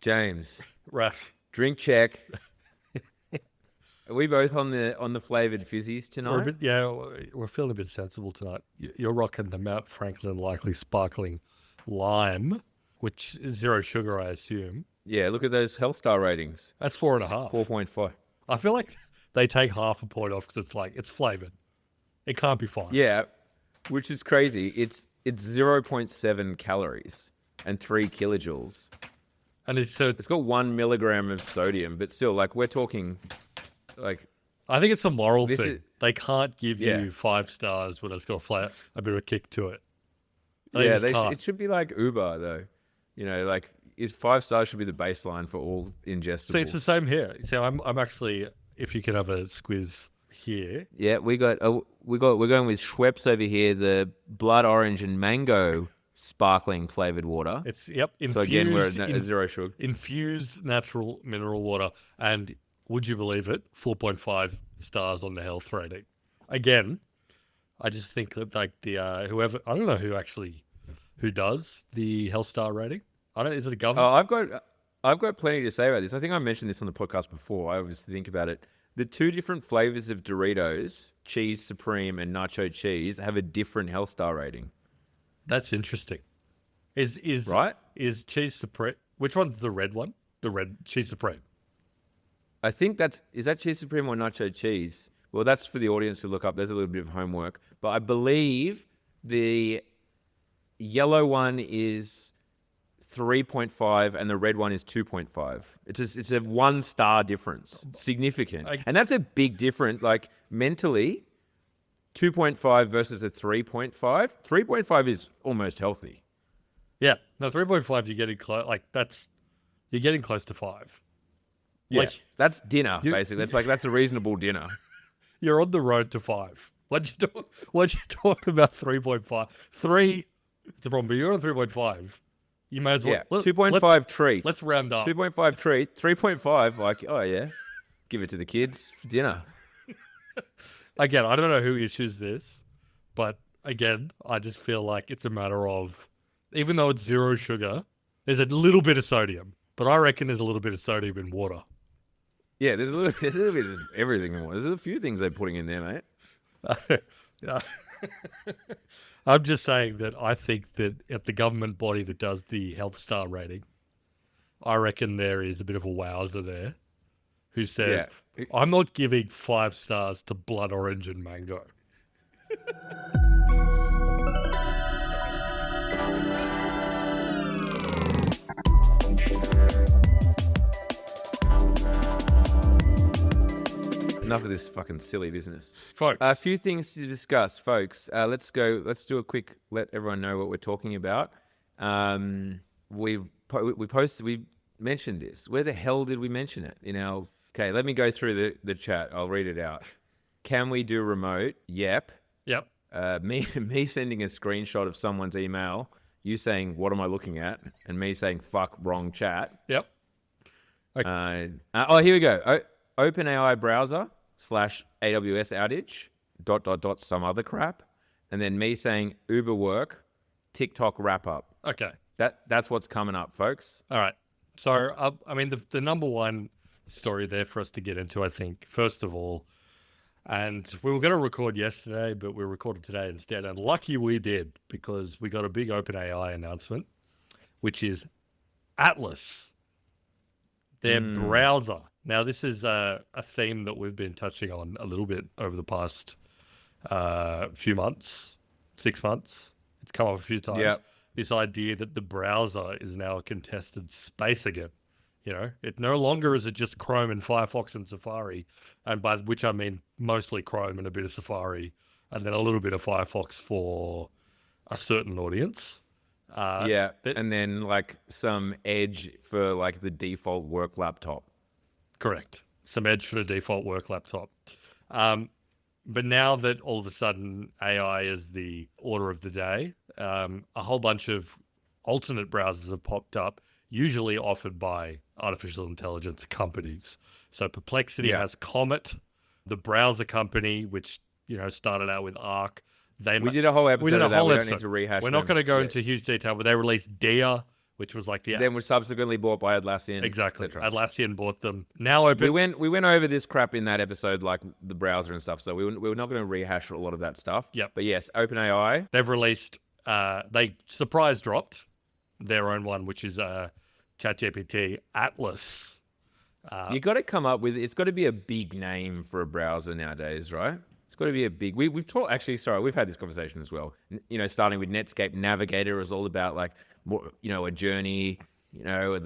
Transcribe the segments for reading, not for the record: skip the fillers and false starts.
James, Raf. drink check. Are we both on the flavoured fizzies tonight? We're feeling a bit sensible tonight. You're rocking the Mount Franklin Likely Sparkling Lime, which is 0 sugar, I assume. Yeah, look at those Health Star ratings. That's 4.5. 4.5. I feel like they take half a point off because it's flavoured. It can't be 5. Yeah, which is crazy. It's 0.7 calories and 3 kilojoules. And it's got 1 milligram of sodium, but still, like, we're talking, like... I think it's a moral thing. They can't give you 5 stars when it's got a bit of a kick to it. It should be like Uber, though. You know, like, 5 stars should be the baseline for all ingestibles. See, it's the same here. So I'm actually, if you can have a squiz here. Yeah, we're going with Schweppes over here, the blood orange and mango sparkling flavored water. It's infused, so again, we're at 0 sugar. Infused natural mineral water, and would you believe it? 4.5 stars on the health rating. Again, I just think that like the whoever, I don't know who does the health star rating. Is it a government? I've got plenty to say about this. I think I mentioned this on the podcast before. I obviously think about it. The 2 different flavors of Doritos, Cheese Supreme and Nacho Cheese, have a different health star rating. That's interesting. Is Cheese Supreme? Which one's the red one? The red Cheese Supreme. I think is that Cheese Supreme or Nacho Cheese? Well, that's for the audience to look up. There's a little bit of homework, but I believe the yellow one is 3.5 and the red one is 2.5. It's a 1 star difference. Significant. And that's a big difference. Like mentally, 2.5 versus a 3.5. 3.5 is almost healthy. Yeah. No, 3.5 you're getting close. You're getting close to 5. Yeah. That's dinner, basically. That's a reasonable dinner. You're on the road to 5. What you talk about 3.5? 3 it's a problem, but you're on 3.5. You may as well. Yeah, 2.5 treat. Let's round up. 2.5 treat, 3.5, like, oh yeah, give it to the kids for dinner. Again, I don't know who issues this, but again, I just feel like it's a matter of, even though it's 0 sugar, there's a little bit of sodium, but I reckon there's a little bit of sodium in water. Yeah, there's a little bit of everything in water. There's a few things they're putting in there, mate. Yeah. I'm just saying that I think that at the government body that does the health star rating, I reckon there is a bit of a wowzer there who says, I'm not giving 5 stars to blood orange and mango. Enough of this fucking silly business. Folks. A few things to discuss, folks. Let's do a quick, let everyone know what we're talking about. We mentioned this. Where the hell did we mention it? Okay, let me go through the chat. I'll read it out. Can we do remote? Yep. Me sending a screenshot of someone's email, you saying, what am I looking at? And me saying, fuck, wrong chat. Yep. Okay. Here we go. OpenAI browser / AWS outage, ... some other crap. And then me saying Uber work, TikTok wrap up. Okay. That's what's coming up, folks. All right. So, the number one story there for us to get into, I think, first of all, and we were going to record yesterday, but we recorded today instead. And lucky we did, because we got a big OpenAI announcement, which is Atlas, their browser. Now, this is a theme that we've been touching on a little bit over the past few months, 6 months. It's come up a few times. Yep. This idea that the browser is now a contested space again. It no longer is it just Chrome and Firefox and Safari, and by which I mean mostly Chrome and a bit of Safari, and then a little bit of Firefox for a certain audience. And then like some Edge for like the default work laptop. Correct. Some Edge for the default work laptop. But now that all of a sudden AI is the order of the day, a whole bunch of alternate browsers have popped up, usually offered by artificial intelligence companies. So Perplexity has Comet, the browser company, which started out with Arc. We did a whole episode of that. We don't need to rehash We're not going to go into huge detail, but they released Dia, which was like the Then was subsequently bought by Atlassian. exactly. et cetera. Atlassian bought them. Now open. We went over this crap in that episode, like the browser and stuff. So we were not going to rehash a lot of that stuff. Yep. But yes, OpenAI. They've released. They surprise dropped their own one, which is ChatGPT Atlas. You got to come up with. It's got to be a big name for a browser nowadays, right? It's got to be a big. We've talked actually. Sorry, we've had this conversation as well. Starting with Netscape Navigator is all about like more, a journey. You're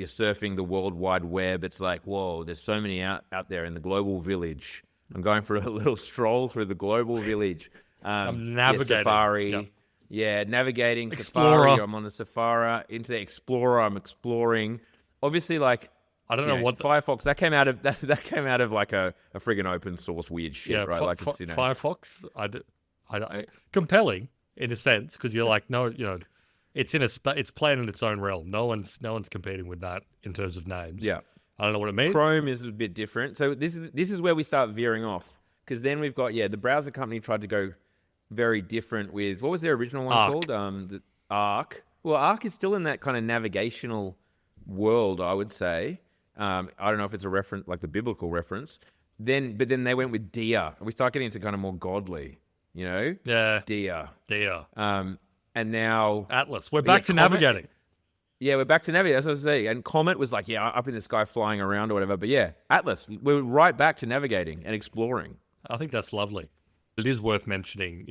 surfing the World Wide Web. It's like, whoa, there's so many out there in the global village. I'm going for a little stroll through the global village. I'm navigating. Safari. Yep. Yeah, navigating Explorer. Safari. I'm on the Safari. Into the Explorer, I'm exploring. Obviously, like, I don't know what Firefox. That came out of that came out of like a friggin' open source weird shit, right? Like it's, Firefox. Compelling in a sense because you're like, no, it's playing in its own realm. No one's competing with that in terms of names. Yeah, I don't know what it means. Chrome is a bit different. So this is where we start veering off because then we've got the browser company tried to go very different with what was their original one called? The Arc. Well, Arc is still in that kind of navigational world, I would say. I don't know if it's a reference, like the biblical reference. But then they went with Dia, and we start getting into kind of more godly, Yeah. Dia. Dia. And now Atlas. We're back to navigating. Yeah, we're back to navigating. That's what I was saying. And Comet was like, up in the sky flying around or whatever. But yeah, Atlas, we're right back to navigating and exploring. I think that's lovely. It is worth mentioning,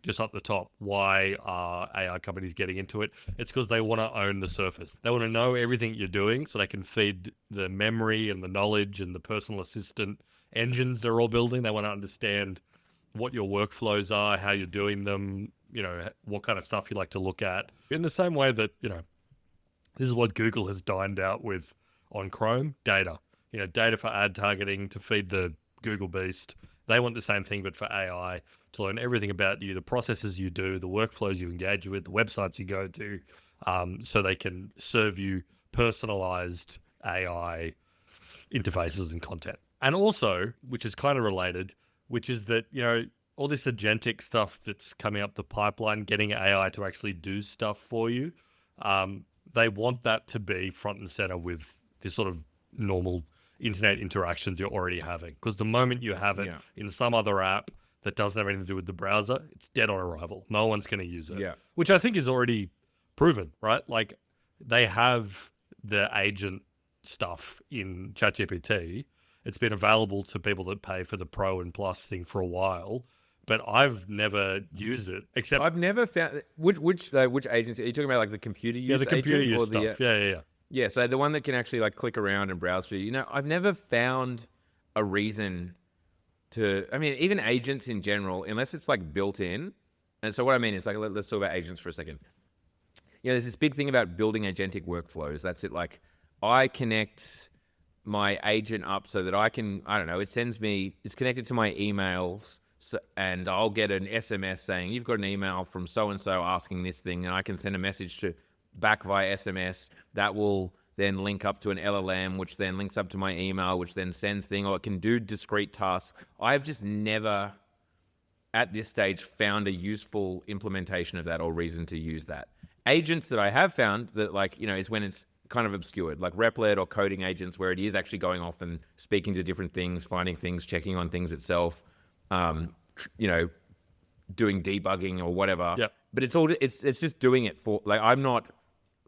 just up the top, why are AI companies getting into it? It's because they want to own the surface. They want to know everything you're doing so they can feed the memory and the knowledge and the personal assistant engines they're all building. They want to understand what your workflows are, how you're doing them, what kind of stuff you like to look at. In the same way that, this is what Google has dined out with on Chrome, data. Data for ad targeting to feed the Google beast. They want the same thing, but for AI, to learn everything about you, the processes you do, the workflows you engage with, the websites you go to, so they can serve you personalized AI interfaces and content. And also, which is kind of related, which is that, all this agentic stuff that's coming up the pipeline, getting AI to actually do stuff for you, they want that to be front and center with this sort of normal internet interactions you're already having. Because the moment you have it in some other app that doesn't have anything to do with the browser, it's dead on arrival. No one's going to use it. Yeah. Which I think is already proven, right? Like they have the agent stuff in ChatGPT. It's been available to people that pay for the Pro and Plus thing for a while, but I've never used it except I've never found which agency are you talking about? Like the computer use? Yeah, the computer agent use or stuff. Yeah. Yeah, so the one that can actually like click around and browse for you. I've never found a reason to. I mean, even agents in general, unless it's like built in. And so what I mean is like let's talk about agents for a second. There's this big thing about building agentic workflows. That's it. Like I connect my agent up so that I can. I don't know. It's connected to my emails. And I'll get an SMS saying, you've got an email from so-and-so asking this thing, and I can send a message back via SMS. That will then link up to an LLM, which then links up to my email, which then sends thing, or it can do discrete tasks. I've just never, at this stage, found a useful implementation of that or reason to use that. Agents that I have found that, is when it's kind of obscured, like Replit or coding agents, where it is actually going off and speaking to different things, finding things, checking on things itself. Doing debugging or whatever. Yep. But it's just doing it for, like, I'm not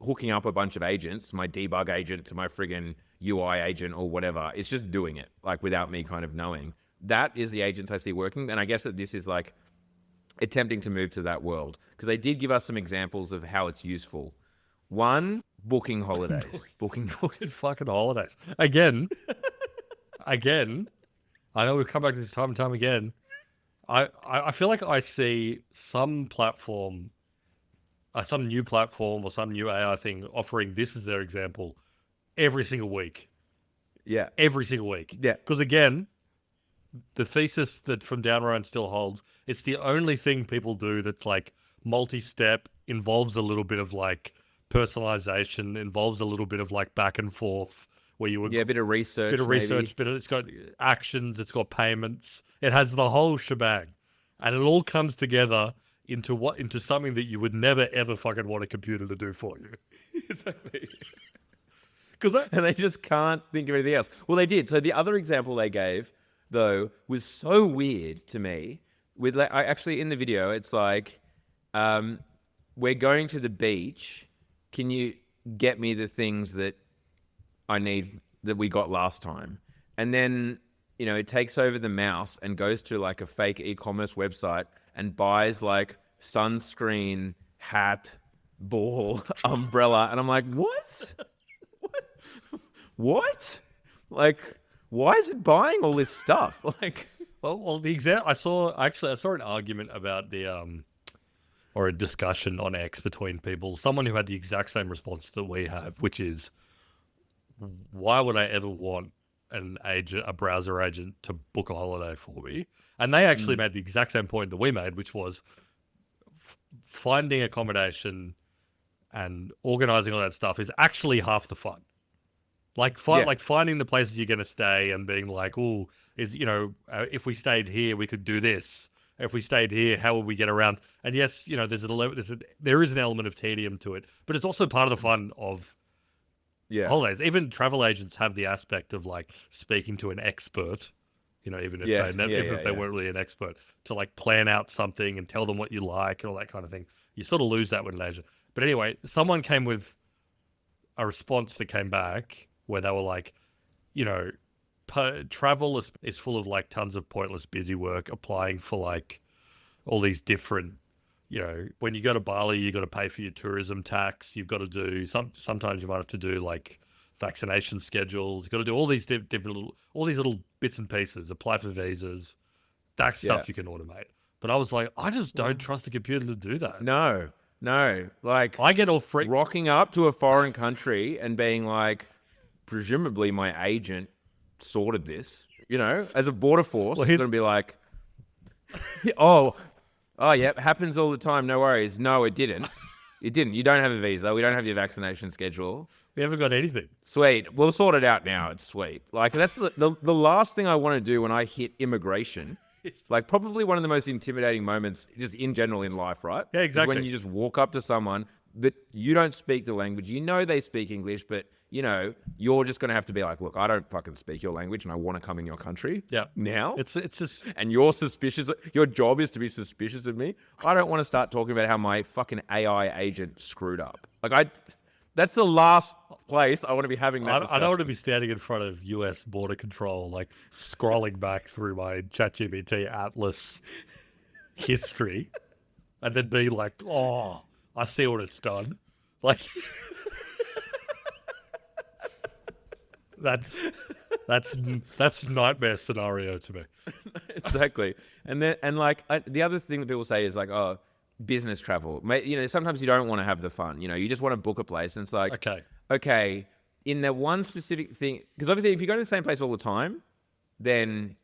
hooking up a bunch of agents, my debug agent to my friggin' UI agent or whatever. It's just doing it, like, without me kind of knowing. That is the agents I see working. And I guess that this is like attempting to move to that world because they did give us some examples of how it's useful. One, booking holidays. booking fucking holidays. Again, I know we've come back to this time and time again. I feel like I see some platform, some new platform or some new AI thing offering this as their example every single week. Yeah. Every single week. Yeah. Because again, the thesis that from Down Round still holds, it's the only thing people do that's like multi-step, involves a little bit of like personalization, involves a little bit of like back and forth. Where you would a bit of research, but it's got actions, it's got payments, it has the whole shebang, and it all comes together into something that you would never ever fucking want a computer to do for you. Exactly. And they just can't think of anything else. Well, they did. So the other example they gave, though, was so weird to me. I actually, in the video, it's like, we're going to the beach. Can you get me the things that I need that we got last time? And then, it takes over the mouse and goes to like a fake e-commerce website and buys like sunscreen, hat, ball, umbrella. And I'm like, what? What? Like, why is it buying all this stuff? Like, well, the example I saw an argument about or a discussion on X between people. Someone who had the exact same response that we have, which is, why would I ever want a browser agent to book a holiday for me? And they actually made the exact same point that we made, which was finding accommodation and organizing all that stuff is actually half the fun. Like finding the places you're going to stay and being like, oh, if we stayed here, we could do this. If we stayed here, how would we get around? And yes, there is an element of tedium to it, but it's also part of the fun of holidays. Even travel agents have the aspect of like speaking to an expert, even if they weren't really an expert, to like plan out something and tell them what you like and all that kind of thing. You sort of lose that with an agent. But anyway, someone came with a response that came back where they were like, travel is full of like tons of pointless busy work, applying for like all these different, when you go to Bali, you got to pay for your tourism tax. You've got to do sometimes you might have to do like vaccination schedules. You've got to do all these different little bits and pieces, apply for visas. That's stuff you can automate. But I was like, I just don't trust the computer to do that. No. Like, I get all freaked. Rocking up to a foreign country and being like, presumably my agent sorted this, as a border force. It's going to be like, oh, yeah, happens all the time. No worries. No, it didn't. It didn't. You don't have a visa. We don't have your vaccination schedule. We haven't got anything. Sweet. We'll sort it out now. It's sweet. Like, that's the last thing I want to do when I hit immigration. Like, probably one of the most intimidating moments just in general in life, right? Yeah, exactly. Is when you just walk up to someone that you don't speak the language. They speak English, but, you're just going to have to be like, look, I don't fucking speak your language and I want to come in your country. Yeah. Now. It's just... And you're suspicious. Your job is to be suspicious of me. I don't want to start talking about how my fucking AI agent screwed up. Like, that's the last place I want to be having that discussion. I don't want to be standing in front of US border control, like scrolling back through my ChatGPT Atlas history and then be like, oh, I see what it's done. Like, that's nightmare scenario to me. Exactly. And the other thing that people say is like, oh, business travel. Sometimes you don't want to have the fun. You just want to book a place, and it's like, okay, in that one specific thing, because obviously if you go to the same place all the time, then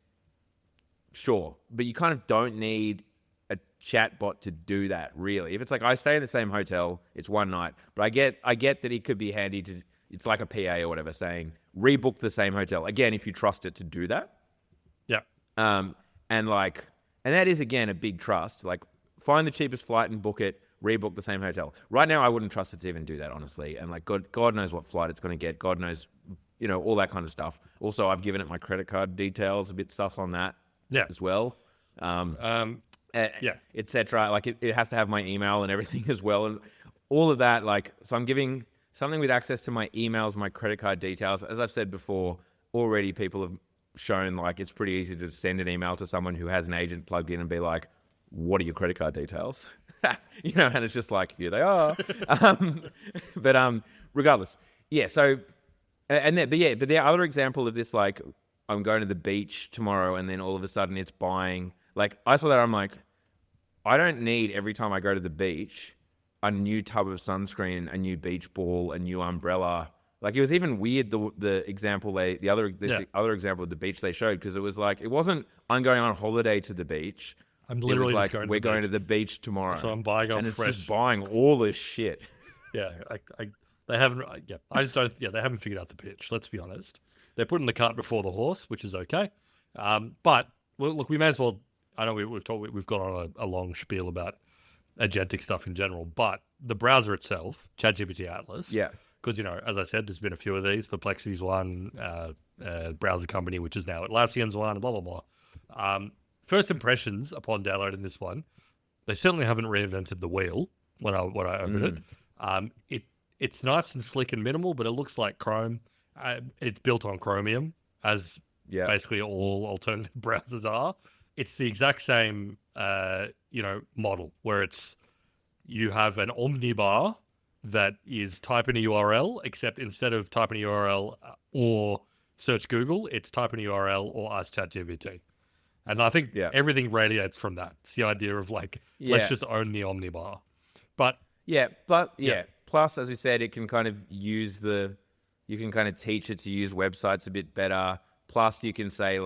sure, but you kind of don't need a chatbot to do that, really. If it's like I stay in the same hotel, it's one night, but I get that it could be handy to. It's like a PA or whatever saying rebook the same hotel again if you trust it to do that. Yeah. And that is again a big trust. Like, find the cheapest flight and book it, rebook the same hotel. Right now, I wouldn't trust it to even do that, honestly. And like, God knows what flight it's going to get. God knows, all that kind of stuff. Also, I've given it my credit card details, a bit sus on that as well. Etc. Like, it has to have my email and everything as well. And all of that, like, so I'm giving something with access to my emails, my credit card details. As I've said before, already people have shown like it's pretty easy to send an email to someone who has an agent plugged in and be like, what are your credit card details? And it's just like, here they are. But regardless, yeah. So, but the other example of this, like, I'm going to the beach tomorrow, and then all of a sudden it's buying. Like, I saw that, I'm like, I don't need every time I go to the beach a new tub of sunscreen, a new beach ball, a new umbrella. Like, it was even weird the example the other example of the beach they showed, because it was like, it wasn't I'm going on holiday to the beach. I'm literally just going we're going to the beach tomorrow. So I'm buying and fresh. It's just buying all this shit. Yeah, they haven't. Yeah, I just don't. Yeah, they haven't figured out the pitch. Let's be honest. They're putting the cart before the horse, which is okay. But look, we may as well. I know we've gone on a long spiel about agentic stuff in general, but the browser itself, ChatGPT Atlas. Yeah. Because, as I said, there's been a few of these. Perplexity's one, browser company, which is now Atlassian's one, blah, blah, blah. First impressions upon downloading this one, they certainly haven't reinvented the wheel when I open it. It's nice and slick and minimal, but it looks like Chrome. It's built on Chromium, as basically all alternative browsers are. It's the exact same, model where you have an omnibar that is type in a URL, except instead of type in a URL or search Google, it's type in a URL or ask ChatGPT. And I think everything radiates from that. It's the idea of let's just own the omnibar. But plus, as we said, it can kind of you can kind of teach it to use websites a bit better. Plus, you can say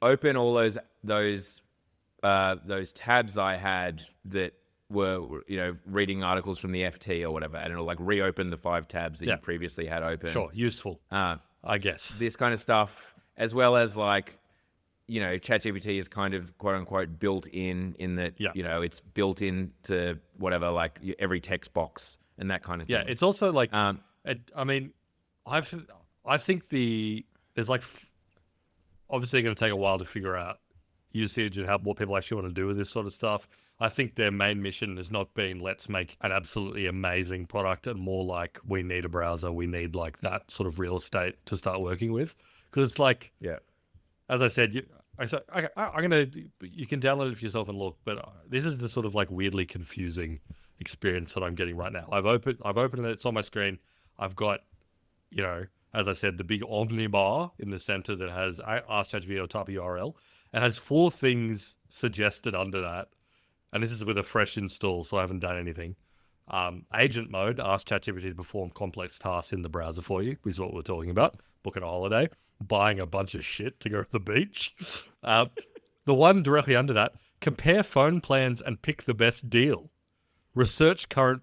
open all those tabs I had that were, reading articles from the FT or whatever, and it'll reopen the 5 tabs that you previously had open. Sure, useful, I guess. This kind of stuff, as well as ChatGPT is kind of quote unquote built in that, it's built into whatever, every text box and that kind of thing. Yeah, it's also I think there's obviously going to take a while to figure out usage and what people actually want to do with this sort of stuff. I think their main mission has not been let's make an absolutely amazing product, and more we need a browser, we need that sort of real estate to start working with. Because it's as I said, you can download it for yourself and look, but this is the sort of weirdly confusing experience that I'm getting right now. I've opened it, it's on my screen. I've got, as I said, the big omnibar in the center that has ask ChatGPT or type URL, and has 4 things suggested under that. And this is with a fresh install, so I haven't done anything. Agent mode, ask ChatGPT to perform complex tasks in the browser for you, is what we're talking about. Booking a holiday, buying a bunch of shit to go to the beach. The one directly under that, compare phone plans and pick the best deal. Research current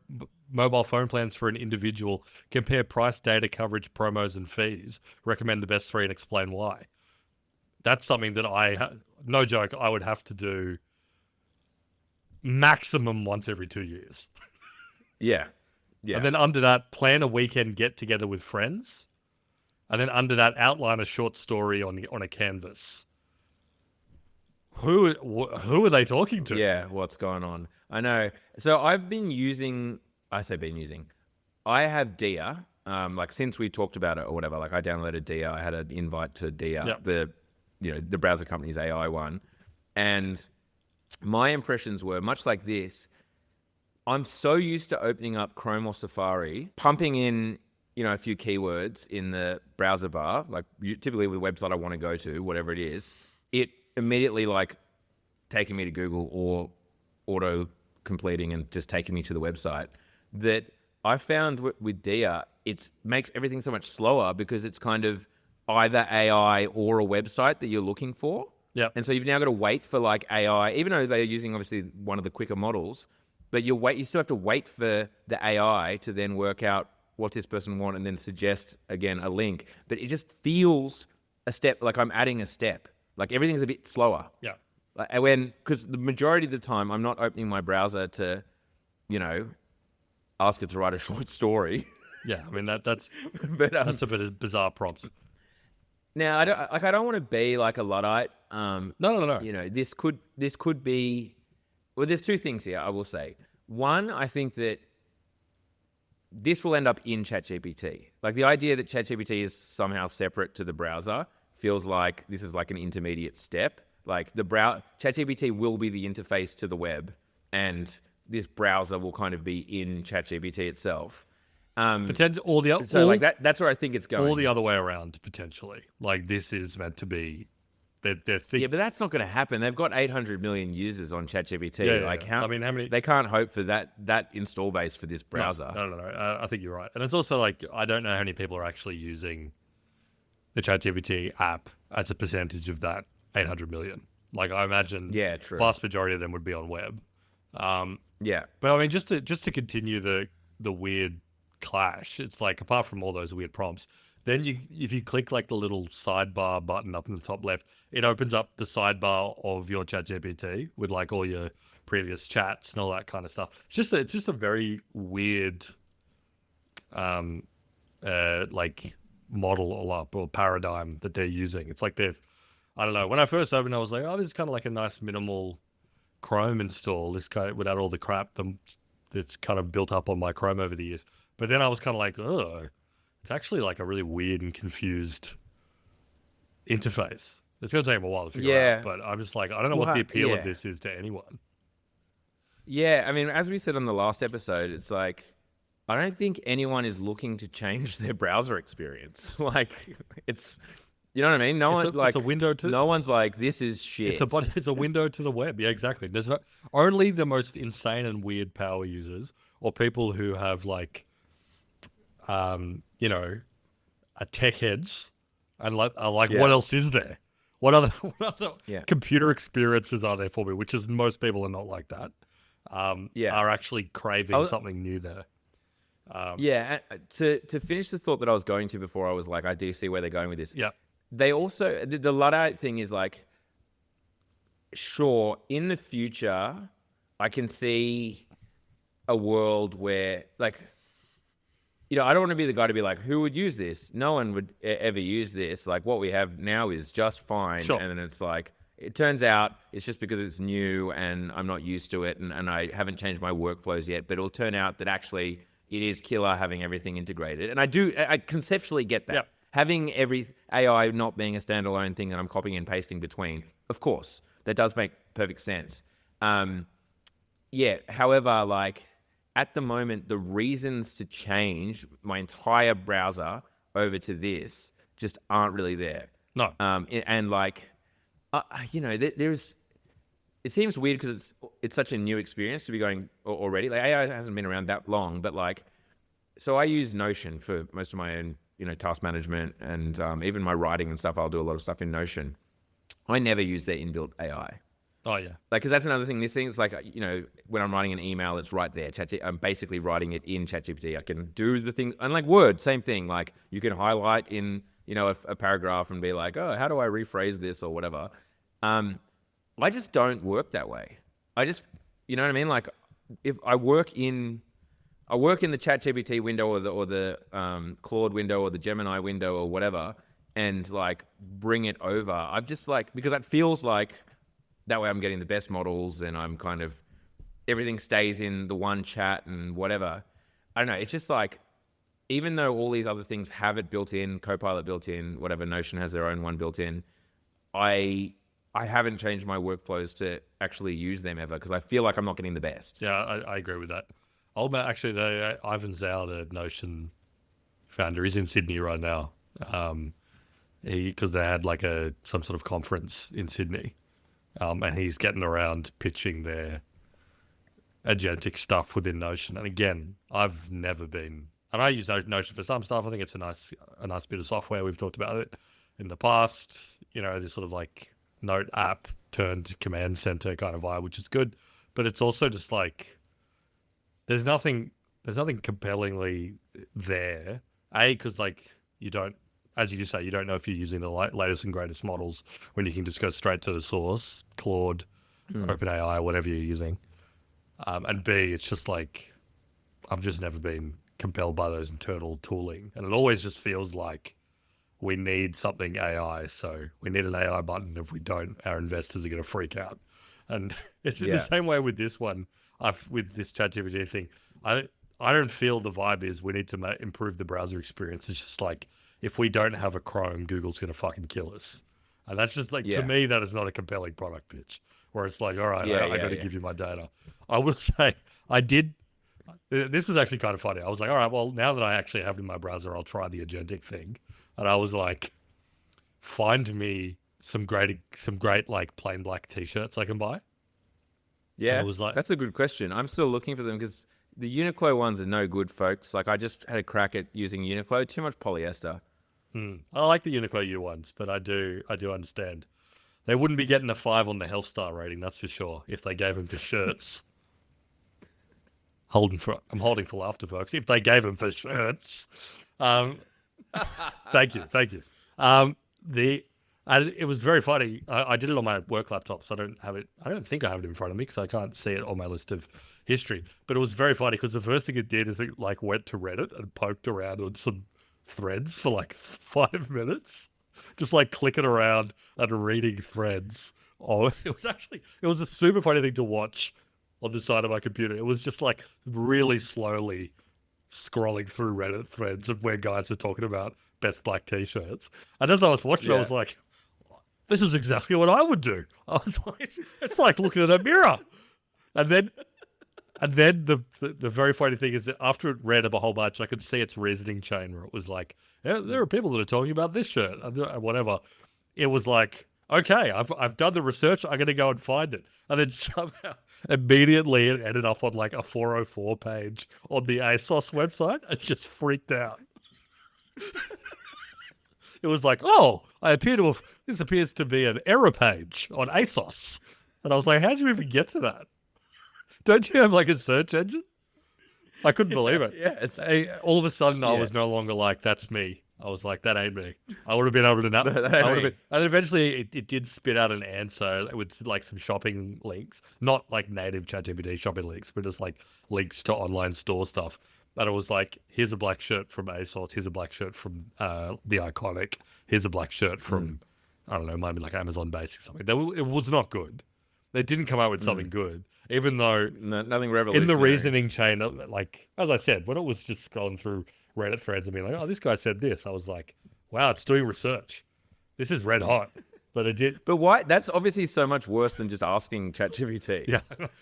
mobile phone plans for an individual. Compare price, data, coverage, promos, and fees. Recommend the best 3 and explain why. That's something that no joke, I would have to do maximum once every 2 years. Yeah. And then under that, plan a weekend get together with friends. And then under that, outline a short story on a canvas. Who are they talking to? Yeah, what's going on? I know. So I have Dia. Since we talked about it or whatever, I downloaded Dia. I had an invite to Dia, the browser company's AI one. And my impressions were much like this. I'm so used to opening up Chrome or Safari, pumping in, a few keywords in the browser bar, typically with a website I want to go to, whatever it is, it immediately taking me to Google or auto completing and just taking me to the website. That I found with Dia, it makes everything so much slower because it's kind of either AI or a website that you're looking for. Yeah. And so you've now got to wait for AI, even though they're using obviously one of the quicker models, but you still have to wait for the AI to then work out what this person want and then suggest again a link. But it just feels a step I'm adding a step. Everything's a bit slower. Yeah. Because the majority of the time I'm not opening my browser to, ask it to write a short story. Yeah, I mean that's that's a bit of bizarre prompts. Now I don't want to be a Luddite. No. This could be. Well, there's 2 things here I will say. One, I think that this will end up in ChatGPT. The idea that ChatGPT is somehow separate to the browser feels like this is an intermediate step. ChatGPT will be the interface to the web, and this browser will kind of be in ChatGPT itself. That's where I think it's going. All the other way around, potentially. This is meant to be. Yeah, but that's not going to happen. They've got 800 million users on ChatGPT. How many? They can't hope for that install base for this browser. No. I think you're right, and it's also I don't know how many people are actually using the ChatGPT app as a percentage of that 800 million. I imagine. Yeah, true. Vast majority of them would be on web. Yeah, but I mean, just to continue the weird clash, it's apart from all those weird prompts. Then if you click the little sidebar button up in the top left, it opens up the sidebar of your ChatGPT with all your previous chats and all that kind of stuff. It's just a very weird, like model or paradigm that they're using. It's like I don't know. When I first opened, I was like, oh, this is kind of like a nice minimal Chrome install. This kind without all the crap that's kind of built up on my Chrome over the years. But then I was kind of like, oh, it's actually like a really weird and confused interface. It's going to take them a while to figure out. But I'm just like, I don't know what the appeal of this is to anyone. Yeah, I mean, as we said on the last episode, it's like, I don't think anyone is looking to change their browser experience. Like, it's, you know what I mean? It's a window to. No one's like, this is shit. It's a window to the web. Yeah, exactly. There's only the most insane and weird power users or people who have like, you know, are tech heads and are like, what else is there? What other computer experiences are there for me? Which is most people are not like that. Are actually craving something new there. To finish the thought that I was going to before, I was like, I do see where they're going with this. Yeah. They also, the Luddite thing is like, sure, in the future, I can see a world where, like, you know, I don't want to be the guy to be like, who would use this? No one would ever use this. Like, what we have now is just fine. Sure. And then it's like, it turns out it's just because it's new and I'm not used to it and I haven't changed my workflows yet. But it'll turn out that actually it is killer having everything integrated. And I conceptually get that. Yep. Having every AI not being a standalone thing that I'm copying and pasting between, of course, that does make perfect sense. However, like at the moment, the reasons to change my entire browser over to this just aren't really there. No. And like, you know, there's. It seems weird because it's such a new experience to be going already. Like AI hasn't been around that long, but like, so I use Notion for most of my own, you know, task management and even my writing and stuff. I'll do a lot of stuff in Notion. I never use their inbuilt AI. Oh yeah. Like, because that's another thing. This thing is like, you know, when I'm writing an email, it's right there. I'm basically writing it in ChatGPT. I can do the thing, and like Word, same thing. Like you can highlight in, you know, a paragraph and be like, oh, how do I rephrase this or whatever. I just don't work that way. You know what I mean? Like, if I work in the ChatGPT window or the Claude window or the Gemini window or whatever, and like bring it over. I've just like, because that feels like that way I'm getting the best models and I'm kind of, everything stays in the one chat and whatever. I don't know. It's just like, even though all these other things have it built in, Copilot built in, whatever, Notion has their own one built in, I haven't changed my workflows to actually use them ever because I feel like I'm not getting the best. Yeah, I agree with that. Actually, Ivan Zhao, the Notion founder, he's in Sydney right now. Because they had like some sort of conference in Sydney, and he's getting around pitching their agentic stuff within Notion. And again, I've never been, and I use Notion for some stuff. I think it's a nice bit of software. We've talked about it in the past. You know, this sort of like note app turned command center kind of vibe, which is good. But it's also just like there's nothing compellingly there. Because like you don't, as you say, you don't know if you're using the latest and greatest models when you can just go straight to the source, Claude, OpenAI, whatever you're using. And B, it's just like I've just never been compelled by those internal tooling, and it always just feels like we need something AI, so we need an AI button. If we don't, our investors are going to freak out. And it's in the same way with this one, with this ChatGPT thing. I don't feel the vibe is we need to improve the browser experience. It's just like, if we don't have a Chrome, Google's going to fucking kill us. And that's just like, to me, that is not a compelling product pitch. Where it's like, all right, I got to give you my data. I will say, this was actually kind of funny. I was like, all right, well, now that I actually have it in my browser, I'll try the agentic thing. And I was like, find me some great like plain black t-shirts I can buy. Yeah, and I was like, that's a good question. I'm still looking for them because the Uniqlo ones are no good, folks. Like, I just had a crack at using Uniqlo. Too much polyester. I like the Uniqlo U ones, but I do understand. They wouldn't be getting a 5 on the Health Star rating, that's for sure, if they gave them to shirts. I'm holding for laughter, folks. If they gave them for shirts. Thank you. And it was very funny. I did it on my work laptop, so I don't have it. I don't think I have it in front of me because I can't see it on my list of history. But it was very funny because the first thing it did is it like went to Reddit and poked around on some threads for like 5 minutes, just like clicking around and reading threads. Oh, it was a super funny thing to watch on the side of my computer. It was just like really slowly scrolling through Reddit threads of where guys were talking about best black t-shirts. And as I was watching, I was like, this is exactly what I would do. I was like, it's like looking at a mirror. And then the very funny thing is that after it read a whole bunch, I could see its reasoning chain where it was like, yeah, there are people that are talking about this shirt and whatever. It was like, okay, I've done the research. I'm going to go and find it. And then somehow immediately it ended up on like a 404 page on the ASOS website. I just freaked out. It was like, oh, this appears to be an error page on ASOS. And I was like, how did you even get to that? Don't you have like a search engine? I couldn't believe it. Yes. All of a sudden, I was no longer like, that's me. I was like, that ain't me. I would have been able to know. And eventually it did spit out an answer with like some shopping links, not like native ChatGPT shopping links, but just like links to online store stuff. And it was like, here's a black shirt from ASOS, here's a black shirt from The Iconic, here's a black shirt from, I don't know, maybe like Amazon Basics or something. It was not good. They didn't come out with something good, even though nothing revolutionary. In the reasoning chain, like, as I said, when it was just scrolling through Reddit threads and being like, oh, this guy said this, I was like, wow, it's doing research. This is red hot. But it did. But why? That's obviously so much worse than just asking ChatGPT. Yeah.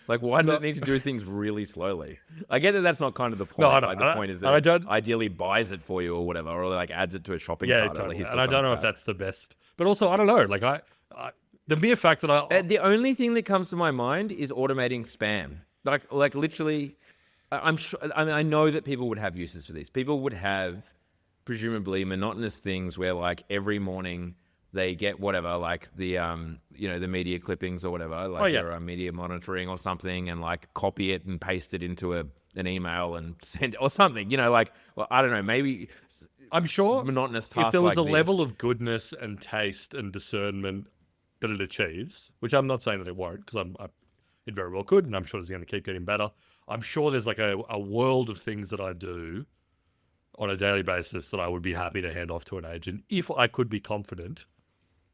Like, why does it need to do things really slowly? I get that that's not kind of the point. No, like, the point is that it ideally buys it for you or whatever, or like adds it to a shopping cart. Totally. At least, and I don't know if that's the best. But also, I don't know. Like, the mere fact that the only thing that comes to my mind is automating spam. Like literally, I'm sure. I mean, I know that people would have uses for these. People would have presumably monotonous things where like every morning they get whatever, like the the media clippings or whatever, like their media monitoring or something, and like copy it and paste it into an email and send it or something. Like, well, I don't know, maybe I'm sure monotonous tasks. If there was like a level of goodness and taste and discernment that it achieves, which I'm not saying that it won't, because it very well could, and I'm sure it's going to keep getting better. I'm sure there's like a world of things that I do on a daily basis that I would be happy to hand off to an agent if I could be confident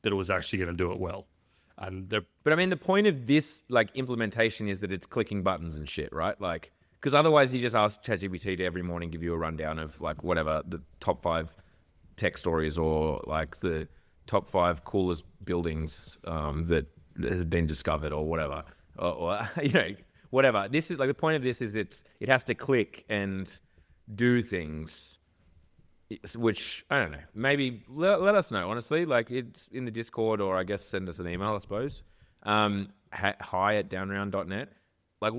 that it was actually going to do it well. But I mean, the point of this like implementation is that it's clicking buttons and shit, right? Like, because otherwise you just ask ChatGPT to every morning give you a rundown of like whatever the top 5 tech stories or like the top 5 coolest buildings that has been discovered or whatever, or whatever. This is like the point of this is it has to click and do things. Which, I don't know, maybe let us know, honestly. Like, it's in the Discord, or I guess send us an email, I suppose. hi@downround.net. Like,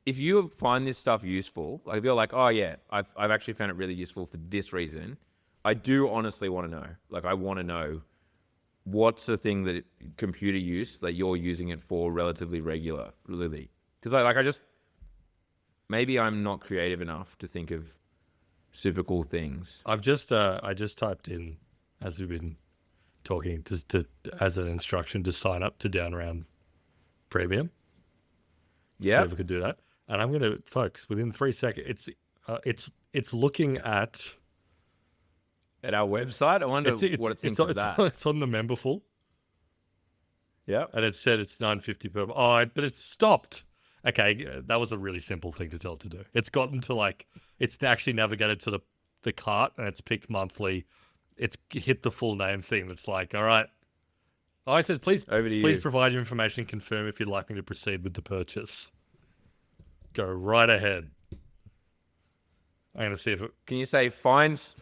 if you find this stuff useful, like if you're like, oh yeah, I've actually found it really useful for this reason, I do honestly want to know. Like, I want to know what's the thing that computer use that you're using it for relatively regularly. Because maybe I'm not creative enough to think of super cool things. I just typed in, as we've been talking, just as an instruction to sign up to Down Round Premium. Yeah, see if we could do that. And I'm going to, folks, within 3 seconds, it's looking at our website. I wonder what it thinks of that. It's on the memberful. Yeah, and it said it's $9.50 per month. Oh, but it's stopped. Okay, that was a really simple thing to tell it to do. It's gotten to like, it's actually navigated to the cart and it's picked monthly. It's hit the full name thing. That's like, all right. Oh, I said, please provide your information. Confirm if you'd like me to proceed with the purchase. Go right ahead. I'm going to see if it... Can you say finds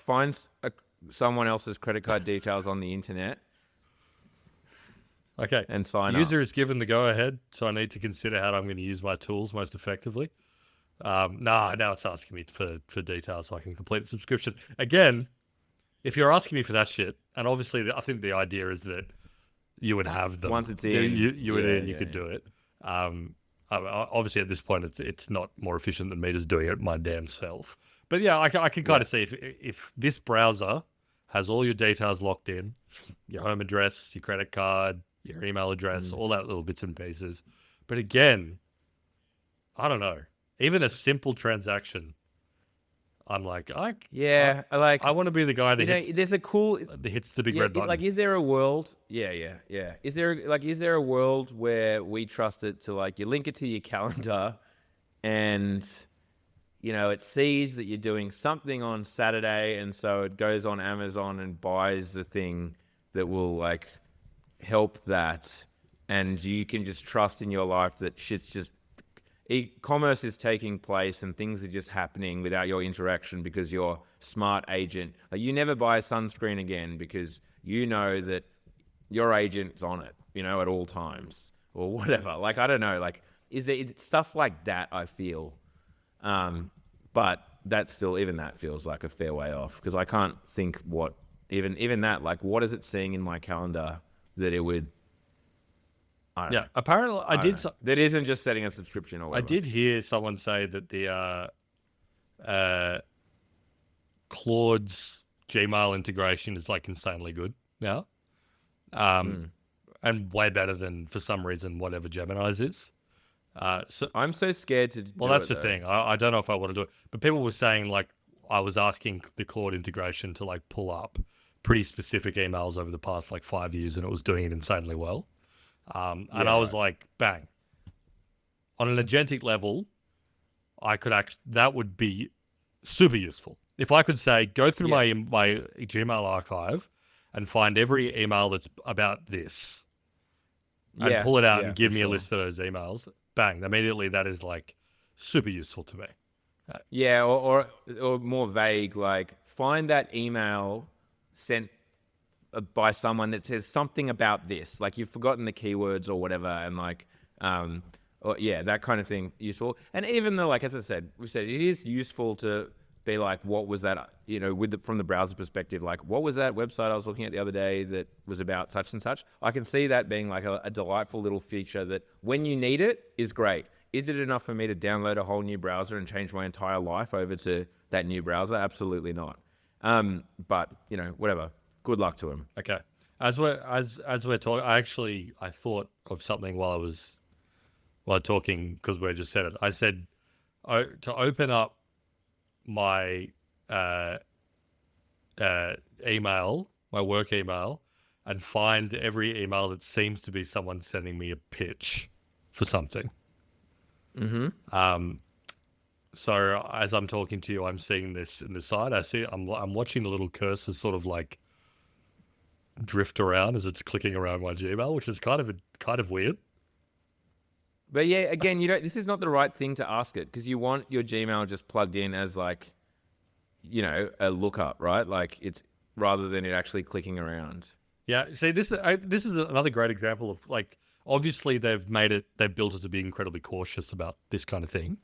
someone else's credit card details on the internet? Okay. And sign up. The user is given the go-ahead, so I need to consider how I'm going to use my tools most effectively. Now it's asking me for details so I can complete the subscription. Again, if you're asking me for that shit, and obviously I think the idea is that you would have them. Once it's in. You could do it. Obviously at this point it's not more efficient than me just doing it my damn self. But yeah, I can kind of see if this browser has all your details locked in, your home address, your credit card, your email address, all that little bits and pieces. But again, I don't know. Even a simple transaction, I'm like, I want to be the guy that there's a cool, hits the big red button. like, is there a world? Yeah. Is there a world where we trust it to, like, you link it to your calendar and, it sees that you're doing something on Saturday, and so it goes on Amazon and buys the thing that will, like, help that, and you can just trust in your life that shit's just, e-commerce is taking place and things are just happening without your interaction because your smart agent, like, you never buy a sunscreen again because you know that your agent's on it, at all times or whatever. Like, I don't know, like, is there stuff like that, I feel. But that's still, even that feels like a fair way off, because I can't think what, even that, like, what is it seeing in my calendar that it would, I don't know. Apparently I did. That isn't just setting a subscription or whatever. I did hear someone say that the Claude's Gmail integration is, like, insanely good now, and way better than, for some reason, whatever Gemini's is. So I'm so scared to. Well, that's the thing. I don't know if I want to do it, but people were saying, like, I was asking the Claude integration to, like, pull up pretty specific emails over the past, like, 5 years, and it was doing it insanely well. And I was like, bang. On an agentic level, that would be super useful. If I could say, go through my Gmail archive and find every email that's about this, and pull it out and give me a list of those emails, bang, immediately that is, like, super useful to me. Or more vague, like, find that email sent by someone that says something about this, like, you've forgotten the keywords or whatever, and, like, that kind of thing, useful. And even though, like, as I said, we said it is useful to be like, what was that, from the browser perspective, like, what was that website I was looking at the other day that was about such and such? I can see that being, like, a delightful little feature that, when you need it, is great. Is it enough for me to download a whole new browser and change my entire life over to that new browser? Absolutely not. But, whatever. Good luck to him. Okay. As we're talking, I thought of something while talking, because we just said it. I said, to open up my email, my work email, and find every email that seems to be someone sending me a pitch for something. Mm-hmm. So as I'm talking to you, I'm seeing this in the side. I'm watching the little cursor sort of, like, drift around as it's clicking around my Gmail, which is kind of weird. But yeah, again, this is not the right thing to ask it, because you want your Gmail just plugged in as, like, a lookup, right? Like, it's rather than it actually clicking around. Yeah. See, this is another great example of, like, obviously they've built it to be incredibly cautious about this kind of thing.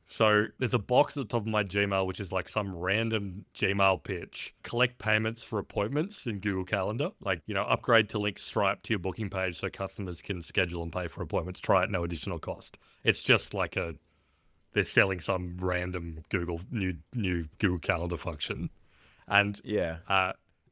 So there's a box at the top of my Gmail, which is, like, some random Gmail pitch. Collect payments for appointments in Google Calendar. Like, upgrade to link Stripe to your booking page so customers can schedule and pay for appointments. Try at no additional cost. It's just like they're selling some random new Google Calendar function. And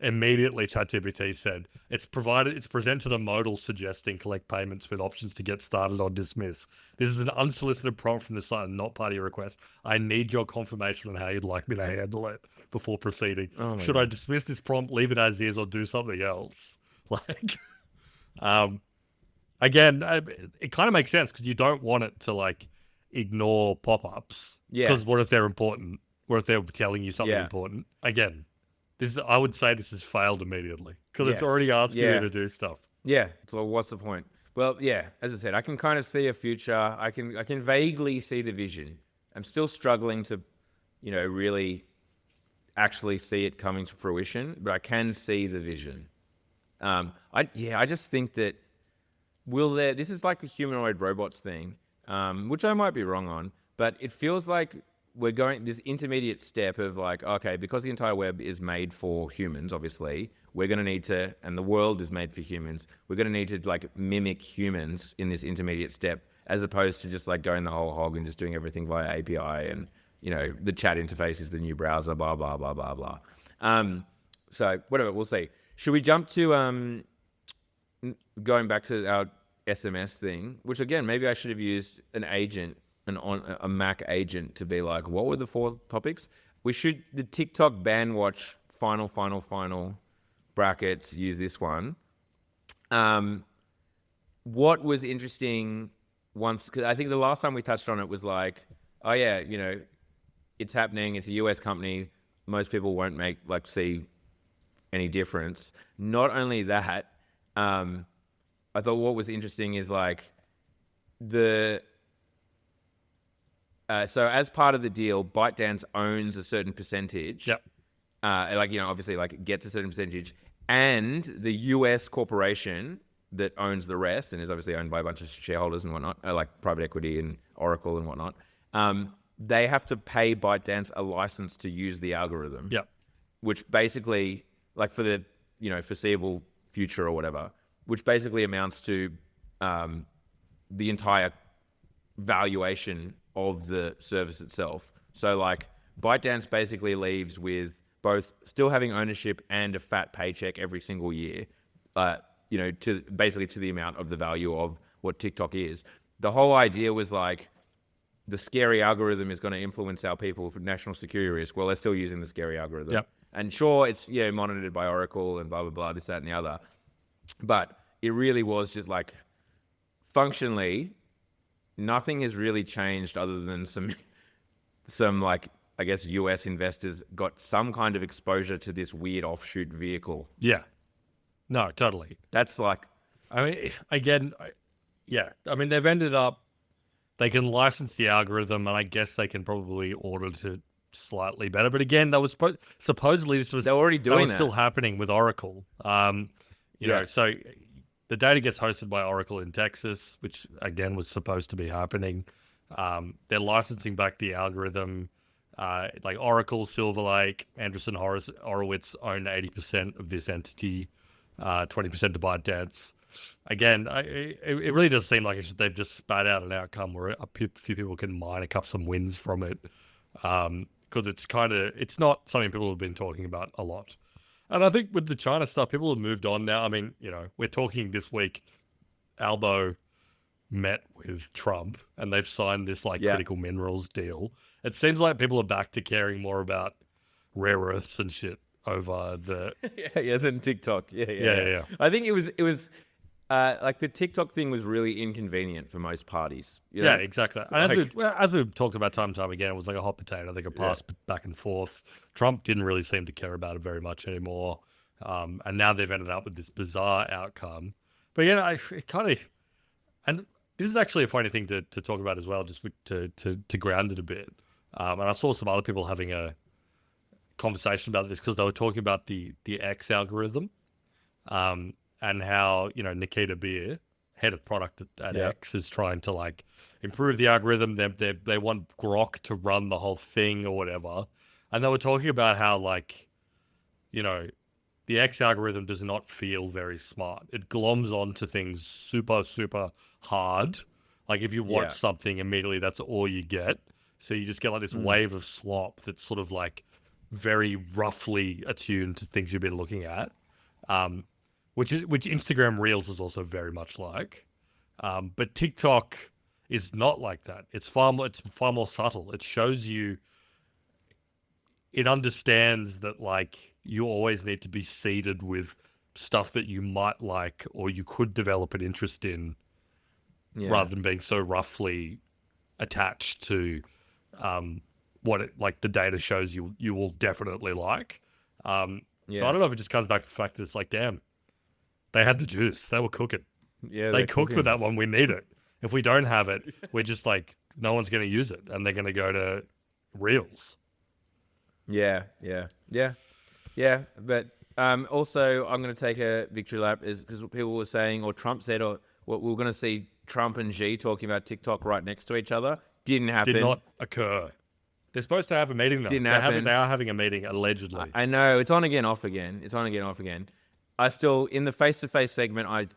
immediately ChatGPT said, it's presented a modal suggesting collect payments with options to get started or dismiss. This is an unsolicited prompt from the site and not part of your request. I need your confirmation on how you'd like me to handle it before proceeding. Should I dismiss this prompt, leave it as is, or do something else? Like, again, it kind of makes sense, because you don't want it to, like, ignore pop-ups. Yeah. Because what if they're important? What if they're telling you something important? Again, I would say this has failed immediately, because it's already asking you to do stuff. Yeah. So what's the point? Well, yeah, as I said, I can kind of see a future. I can vaguely see the vision. I'm still struggling to, really actually see it coming to fruition, but I can see the vision. I just think that this is like the humanoid robots thing, which I might be wrong on, but it feels like we're going this intermediate step of, like, okay, because the entire web is made for humans, obviously, we're going to need to, and the world is made for humans, we're going to need to, like, mimic humans in this intermediate step, as opposed to just, like, going the whole hog and just doing everything via API and, the chat interface is the new browser, blah, blah, blah, blah, blah. So whatever, we'll see. Should we jump to going back to our SMS thing, which again, maybe I should have used an agent, a Mac agent to be like, what were the 4 topics? We should, the TikTok ban watch, final brackets, use this one. What was interesting because I think the last time we touched on it was like, oh yeah, it's happening. It's a US company. Most people won't see any difference. Not only that, I thought what was interesting is like so as part of the deal, ByteDance owns a certain percentage. Yep. Obviously gets a certain percentage, and the US corporation that owns the rest and is obviously owned by a bunch of shareholders and whatnot, like private equity and Oracle and whatnot. They have to pay ByteDance a license to use the algorithm. Yep. Which basically, for the foreseeable future or whatever, which basically amounts to the entire valuation of the service itself. So ByteDance basically leaves with both still having ownership and a fat paycheck every single year, to the amount of the value of what TikTok is. The whole idea was the scary algorithm is going to influence our people for national security risk. Well, they're still using the scary algorithm. Yep. And sure, it's monitored by Oracle and blah, blah, blah, this, that, and the other. But it really was just functionally, nothing has really changed other than some I guess US investors got some kind of exposure to this weird offshoot vehicle. Yeah. No, totally. That's I mean, again, they've ended up, they can license the algorithm, and I guess they can probably order to slightly better. But again, that was supposedly this was they're already doing that. Still happening with Oracle. You know, so the data gets hosted by Oracle in Texas, which again was supposed to be happening. They're licensing back the algorithm. Oracle, Silver Lake, Andreessen Horowitz own 80% of this entity, 20% to ByteDance. Again, it really does seem like they've just spat out an outcome where a few people can mine up some wins from it, because it's not something people have been talking about a lot. And I think with the China stuff, people have moved on now. I mean, we're talking this week, Albo met with Trump and they've signed this critical minerals deal. It seems like people are back to caring more about rare earths and shit over the than TikTok. Yeah. I think it was the TikTok thing was really inconvenient for most parties. Yeah, exactly. And as we've talked about time and time again, it was like a hot potato. I think it passed back and forth. Trump didn't really seem to care about it very much anymore. And now they've ended up with this bizarre outcome. But and this is actually a funny thing to talk about as well, just to ground it a bit. And I saw some other people having a conversation about this because they were talking about the X algorithm. And how, Nikita Beer, head of product at X, is trying to improve the algorithm. They want Grok to run the whole thing or whatever. And they were talking about how the X algorithm does not feel very smart. It gloms onto things super, super hard. If you watch something immediately, that's all you get. So you just get this wave of slop that's sort of very roughly attuned to things you've been looking at. Which Instagram Reels is also very much like, but TikTok is not like that. It's far more subtle. It shows you. It understands that you always need to be seeded with stuff that you might like or you could develop an interest in, rather than being so roughly attached to what the data shows you will definitely like. So I don't know if it just comes back to the fact that it's damn. They had the juice. They were cooking. Yeah, they cooked with that one. We need it. If we don't have it, we're just no one's going to use it, and they're going to go to Reels. Yeah. But also, I'm going to take a victory lap because people were saying, or Trump said, or what we're going to see Trump and Xi talking about TikTok right next to each other. Didn't happen. Did not occur. They're supposed to have a meeting though. Didn't happen. They are having a meeting allegedly. I know it's on again, off again. I still, in the face-to-face segment, I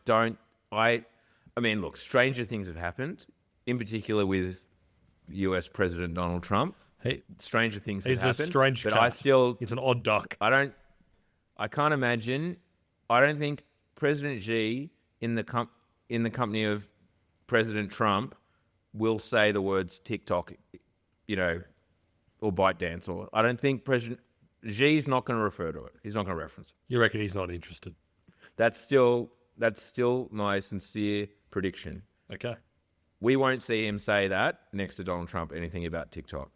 mean, look, stranger things have happened, in particular with US President Donald Trump. Stranger things have happened. He's a strange cat. But He's an odd duck. I can't imagine. I don't think President Xi in the company of President Trump will say the words TikTok, or ByteDance, or I don't think President Xi's not going to refer to it. He's not going to reference it. You reckon he's not interested? That's still my sincere prediction. Okay. We won't see him say that next to Donald Trump, anything about TikTok.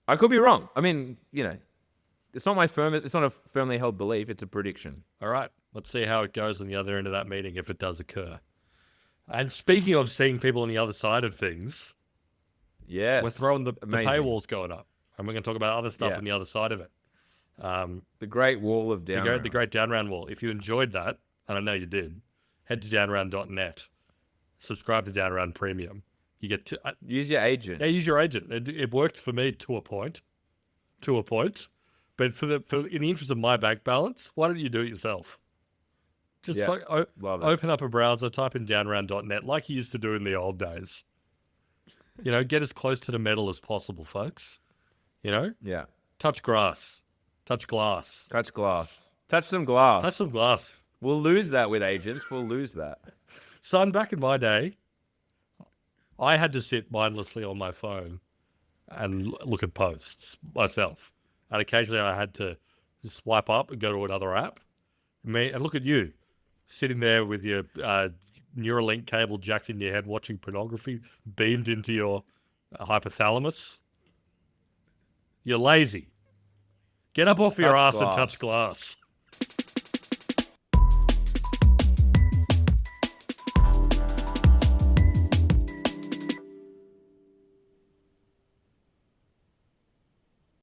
I could be wrong. I mean, it's not a firmly held belief. It's a prediction. All right. Let's see how it goes on the other end of that meeting if it does occur. And speaking of seeing people on the other side of things, yes, we're throwing the paywalls going up. And we're going to talk about other stuff on the other side of it. The Great Wall of Down Round. The Great Down Round Wall. If you enjoyed that, and I know you did, head to downround.net. Subscribe to Down Round Premium. You get to... use your agent. Yeah, use your agent. It worked for me to a point. But in the interest of my bank balance, why don't you do it yourself? Just open up a browser, type in downround.net like you used to do in the old days. Get as close to the metal as possible, folks. Yeah. Touch grass. Touch glass. Touch glass. Touch some glass. Touch some glass. We'll lose that with agents. We'll lose that. Son, back in my day, I had to sit mindlessly on my phone and look at posts myself. And occasionally I had to swipe up and go to another app. And look at you, sitting there with your Neuralink cable jacked in your head, watching pornography beamed into your hypothalamus. You're lazy. Get up off your ass and touch glass.